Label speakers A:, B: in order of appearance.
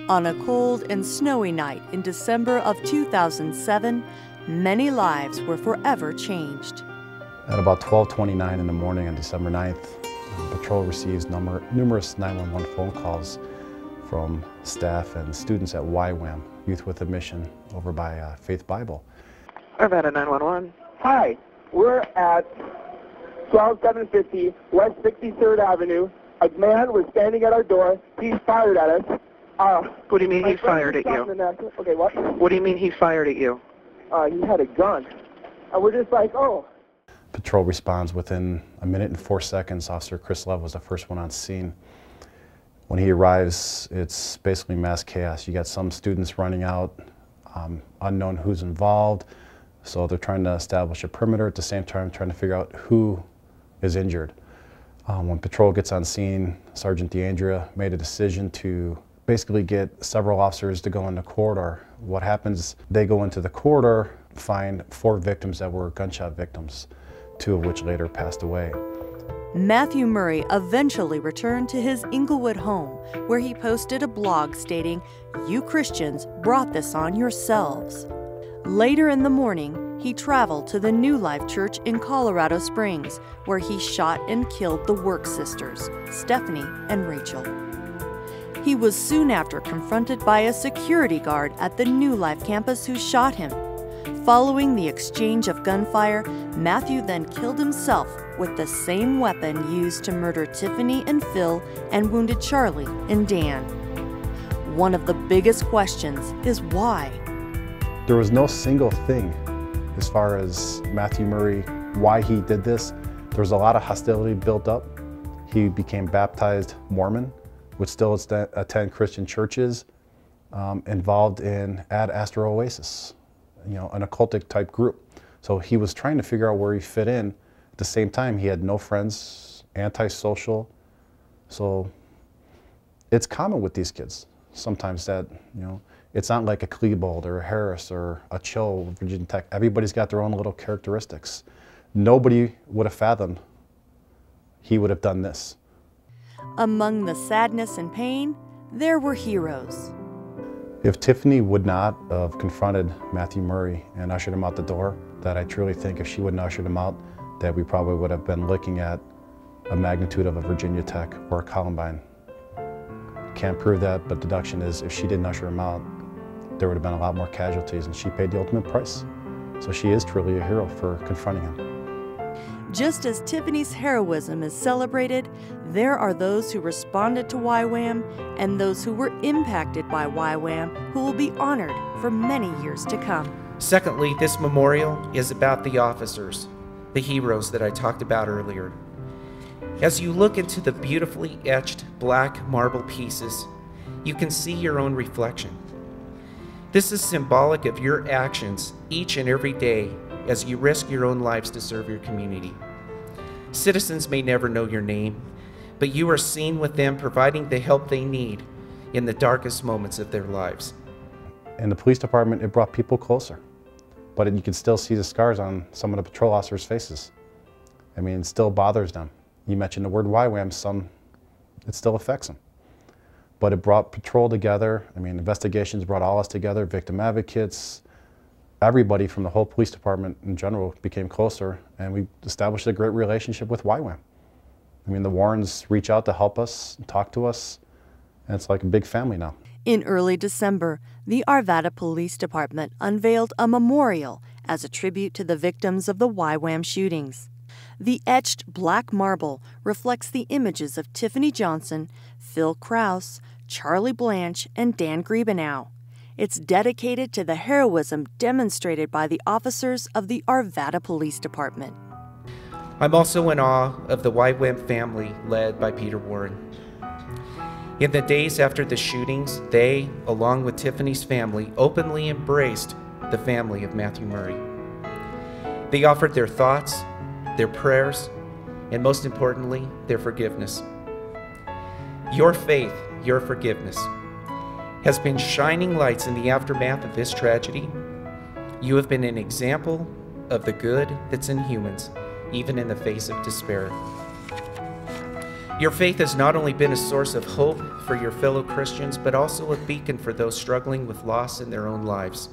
A: On a cold and snowy night in December of 2007, many lives were forever changed.
B: At about 12:29 in the morning on December 9th, Patrol receives numerous 911 phone calls from staff and students at Ywam, Youth with a Mission, over by Faith Bible.
C: Arvada 911.
D: Hi, we're at 12750 West 63rd Avenue. A man was standing at our door. He fired at us.
C: What do you mean he fired at you?
D: Okay, what?
C: What do you mean he fired at you?
D: He had a gun. And we're just like, oh.
B: Patrol responds within a minute and 4 seconds. Officer Chris Love was the first one on scene. When he arrives, it's basically mass chaos. You got some students running out, unknown who's involved. So they're trying to establish a perimeter, at the same time trying to figure out who is injured. When Patrol gets on scene, Sergeant DeAndrea made a decision to basically get several officers to go in the corridor. What happens, they go into the corridor, find 4 victims that were gunshot victims, 2 of which later passed away.
A: Matthew Murray eventually returned to his Inglewood home, where he posted a blog stating, "You Christians brought this on yourselves." Later in the morning, he traveled to the New Life Church in Colorado Springs, where he shot and killed the Work sisters, Stephanie and Rachel. He was soon after confronted by a security guard at the New Life campus who shot him. Following the exchange of gunfire, Matthew then killed himself with the same weapon used to murder Tiffany and Phil and wounded Charlie and Dan. One of the biggest questions is why?
B: There was no single thing as far as Matthew Murray, why he did this. There was a lot of hostility built up. He became baptized Mormon, would still attend Christian churches, involved in Ad Astra Oasis, an occultic type group. So he was trying to figure out where he fit in. At the same time, he had no friends, antisocial. So it's common with these kids sometimes that, it's not like a Klebold or a Harris or a Cho, Virginia Tech. Everybody's got their own little characteristics. Nobody would have fathomed he would have done this.
A: Among the sadness and pain, there were heroes.
B: If Tiffany would not have confronted Matthew Murray and ushered him out the door, that I truly think if she wouldn't have ushered him out, that we probably would have been looking at a magnitude of a Virginia Tech or a Columbine. Can't prove that, but deduction is if she didn't usher him out, there would have been a lot more casualties, and she paid the ultimate price. So she is truly a hero for confronting him.
A: Just as Tiffany's heroism is celebrated, there are those who responded to Ywam and those who were impacted by Ywam who will be honored for many years to come.
E: Secondly, this memorial is about the officers, the heroes that I talked about earlier. As you look into the beautifully etched black marble pieces, you can see your own reflection. This is symbolic of your actions each and every day as you risk your own lives to serve your community. Citizens may never know your name, but you are seen with them providing the help they need in the darkest moments of their lives.
B: In the police department, it brought people closer, but you can still see the scars on some of the patrol officers' faces. I mean, it still bothers them. You mentioned the word Ywam, it still affects them. But it brought patrol together. I mean, investigations brought all us together, victim advocates, everybody from the whole police department in general became closer, and we established a great relationship with Ywam. I mean, the Warrens reach out to help us, talk to us, and it's like a big family now.
A: In early December, the Arvada Police Department unveiled a memorial as a tribute to the victims of the Ywam shootings. The etched black marble reflects the images of Tiffany Johnson, Phil Krause, Charlie Blanche, and Dan Griebenow. It's dedicated to the heroism demonstrated by the officers of the Arvada Police Department.
E: I'm also in awe of the Ywam family led by Peter Warren. In the days after the shootings, they, along with Tiffany's family, openly embraced the family of Matthew Murray. They offered their thoughts, their prayers, and most importantly, their forgiveness. Your faith, your forgiveness, has been shining lights in the aftermath of this tragedy. You have been an example of the good that's in humans, even in the face of despair. Your faith has not only been a source of hope for your fellow Christians, but also a beacon for those struggling with loss in their own lives.